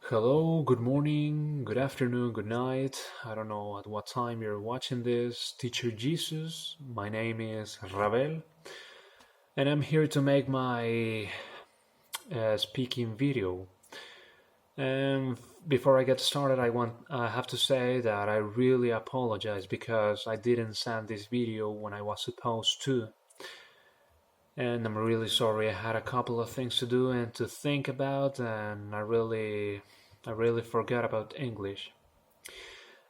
Hello, good morning, good afternoon, good night. I don't know at what time you're watching this. Teacher Jesus, my name is Ravel, and I'm here to make my speaking video. And before I get started, I have to say that I really apologize because I didn't send this video when I was supposed to. And I'm really sorry. I had a couple of things to do and to think about, and I really forgot about English.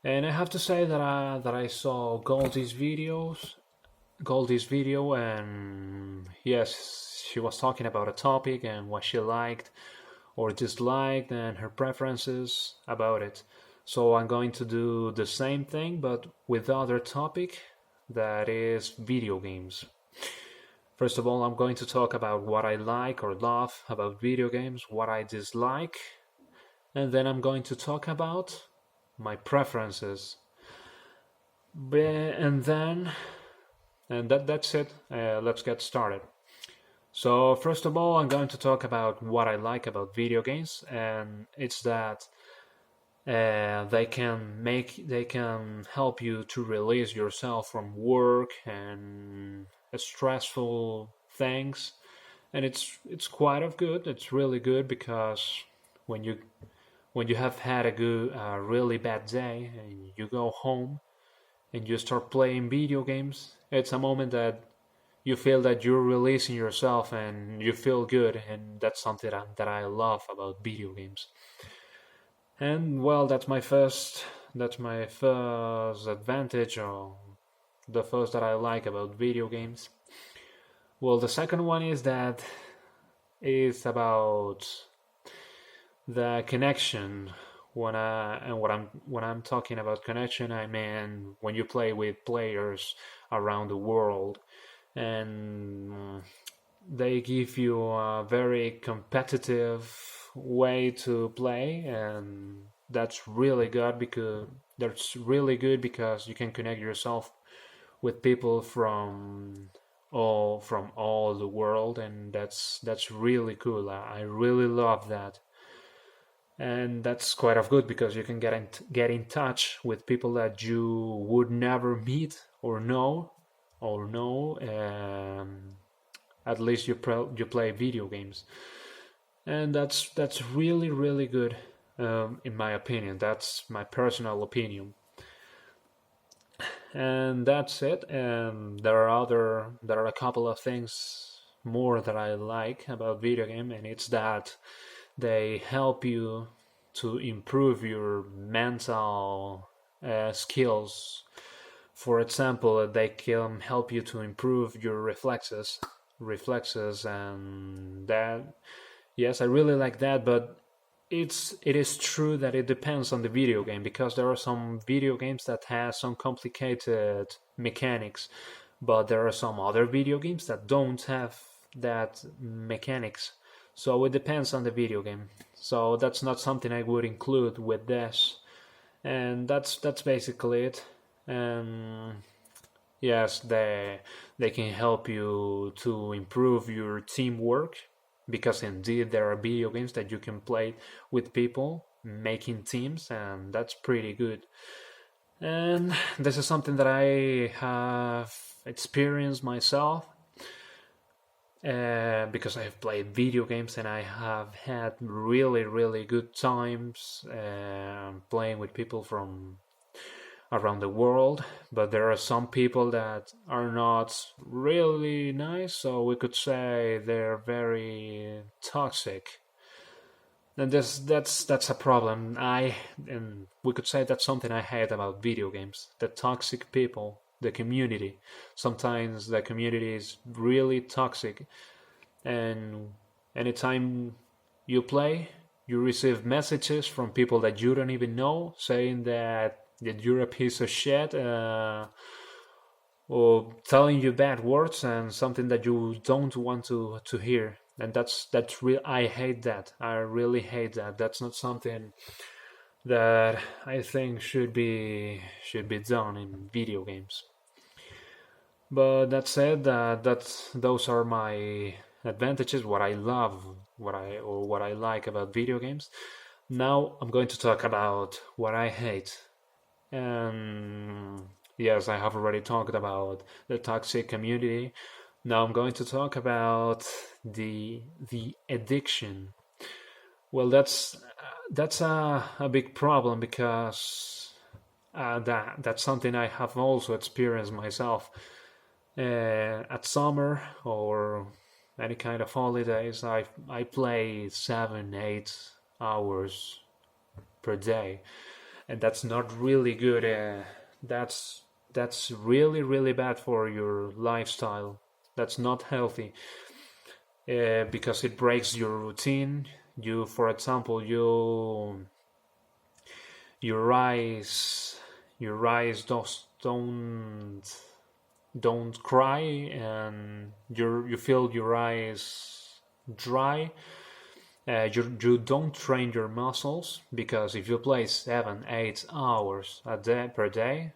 And I have to say that I saw Goldie's video, and yes, she was talking about a topic and what she liked or disliked and her preferences about it. So I'm going to do the same thing, but with other topic, that is video games. First of all, I'm going to talk about what I like or love about video games, what I dislike, and then I'm going to talk about my preferences. That's it. Let's get started. So first of all, I'm going to talk about what I like about video games, and it's that they can help you to release yourself from work and stressful things, and it's quite of good. It's really good because when you have had a really bad day and you go home and you start playing video games, it's a moment that you feel that you're releasing yourself and you feel good, and that's something that I love about video games. And well, that's my first advantage, or the first that I like about video games. Well, the second one is that it's about the connection. When I'm talking about connection, I mean when you play with players around the world, and they give you a very competitive way to play, and that's really good because you can connect yourself with people from all the world, and that's really cool. I really love that. And that's quite of good because you can get in touch with people that you would never meet or know. At least you play video games, and that's really good. In my opinion, that's my personal opinion, and that's it. And there are a couple of things more that I like about video game, and it's that they help you to improve your mental skills. For example, they can help you to improve your reflexes, and that. Yes, I really like that, but it is true that it depends on the video game, because there are some video games that have some complicated mechanics, but there are some other video games that don't have that mechanics. So it depends on the video game. So that's not something I would include with this, and that's basically it. And yes, they can help you to improve your teamwork, because indeed there are video games that you can play with people making teams, and that's pretty good. And this is something that I have experienced myself, because I have played video games and I have had really good times playing with people from around the world. But there are some people that are not really nice, so we could say they're very toxic, and that's a problem. And we could say that's something I hate about video games: the toxic people, the community. Sometimes the community is really toxic, and anytime you play, you receive messages from people that you don't even know, saying that you're a piece of shit, or telling you bad words and something that you don't want to hear. And that's real. I hate that. I really hate that. That's not something that I think should be done in video games. But that said, those are my advantages. What I love, what I like about video games. Now I'm going to talk about what I hate. And yes, I have already talked about the toxic community. Now I'm going to talk about the addiction. Well, that's a big problem because that's something I have also experienced myself. At summer or any kind of holidays, I play 7, 8 hours per day, and that's not really good. That's that's really bad for your lifestyle. That's not healthy because it breaks your routine. You, for example, your eyes don't cry, and you feel your eyes dry. You don't train your muscles because if you play 7, 8 hours a day per day,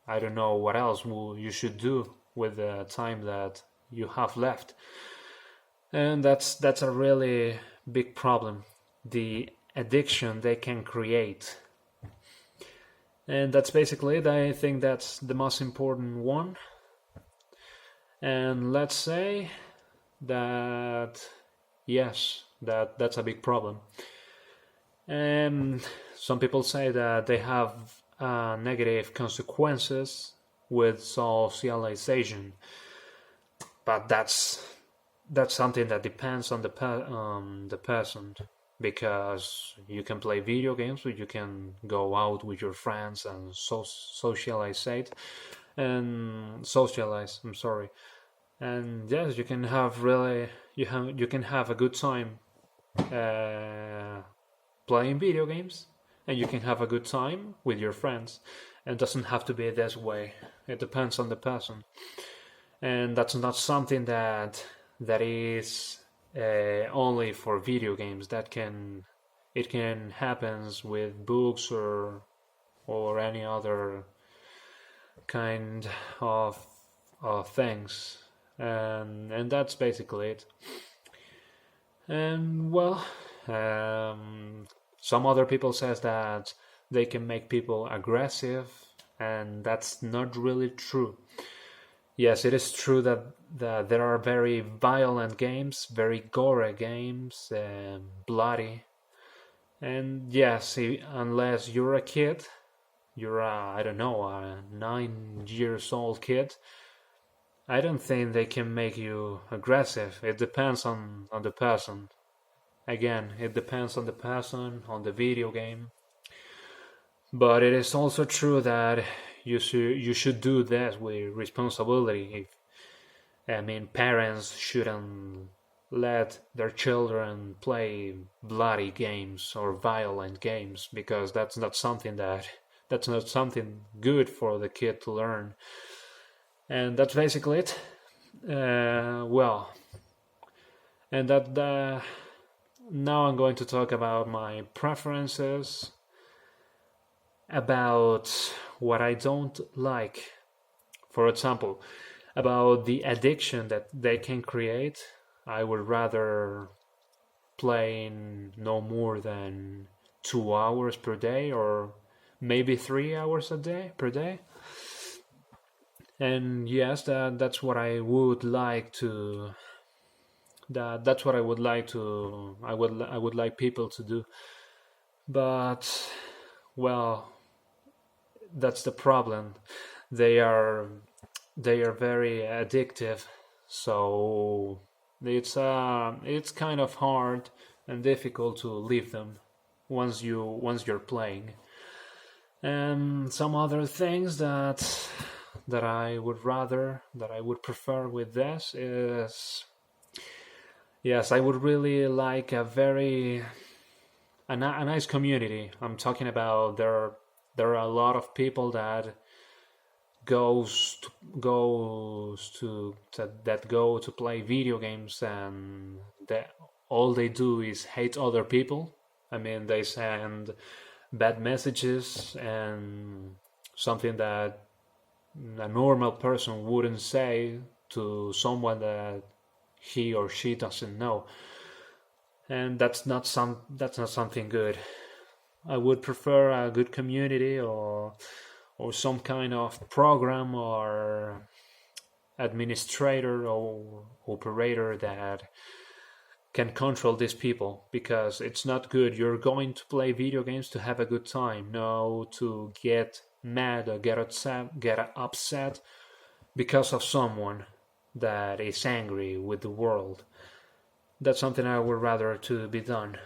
I don't know what else you should do with the time that you have left, and that's a really big problem. The addiction they can create, and that's basically it. I think that's the most important one. And let's say that yes, that's a big problem. And some people say that they have negative consequences with socialization, but that's something that depends on the person, because you can play video games, or you can go out with your friends and socialize. I'm sorry. And yes, you can have really you can have a good time playing video games, and you can have a good time with your friends. And it doesn't have to be this way. It depends on the person, and that's not something that is only for video games. It can happens with books or any other kind of things, and that's basically it. And well, some other people says that they can make people aggressive, and that's not really true. Yes, it is true that there are very violent games, very gory games, bloody. And yes, unless you're a kid, you're a, I don't know, a 9 years old kid, I don't think they can make you aggressive. It depends on the person. Again, it depends on the person, on the video game. But it is also true that you should do this with responsibility. I mean, parents shouldn't let their children play bloody games or violent games, because that's not something good for the kid to learn. And that's basically it. Well, and that now I'm going to talk about my preferences, about what I don't like. For example, about the addiction that they can create. I would rather play no more than 2 hours per day, or maybe 3 hours a day per day. And yes, that's what I would like to. That's what I would like to. I would like people to do. But well, that's the problem. They are they are very addictive, so it's kind of hard and difficult to leave them once you're playing. And some other things that I would prefer with this is, yes, I would really like a nice community. I'm talking about there are a lot of people that that go to play video games, and that all they do is hate other people. I mean, they send bad messages and something that a normal person wouldn't say to someone that he or she doesn't know, and that's not something good. I would prefer a good community or some kind of program or administrator or operator that can control these people, because it's not good. You're going to play video games to have a good time, no to get mad or get upset because of someone that is angry with the world. That's something I would rather to be done.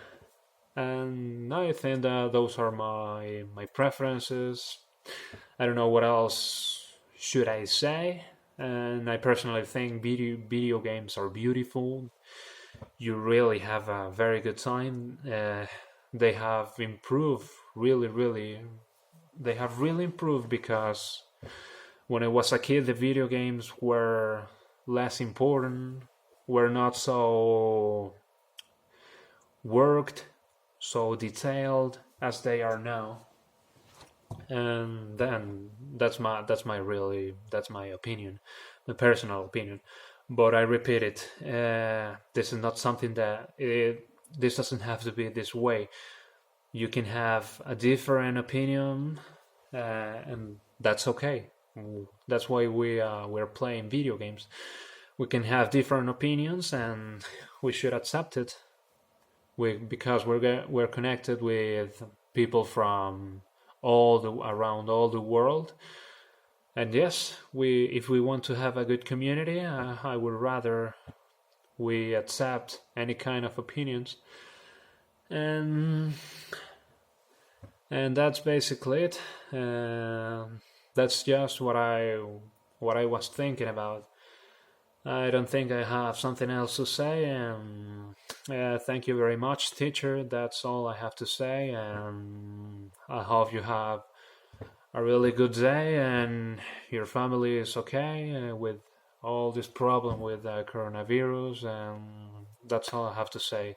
And I think that those are my preferences. I don't know what else should I say. And I personally think video games are beautiful. You really have a very good time. They have improved really. They have really improved, because when I was a kid, the video games were less important, were not so worked, so detailed as they are now. And then that's my opinion, my personal opinion. But I repeat it, this is not something this doesn't have to be this way. You can have a different opinion, and that's okay. That's why we're playing video games. We can have different opinions, and we should accept it. Because we're connected with people from around all the world. And yes, if we want to have a good community, I would rather we accept any kind of opinions. And that's basically it. That's just what I was thinking about. I don't think I have something else to say. Thank you very much, teacher. That's all I have to say. I hope you have a really good day and your family is okay with all this problem with coronavirus. And that's all I have to say.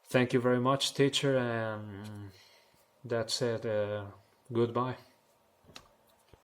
Thank you very much, teacher. And that's it. Goodbye.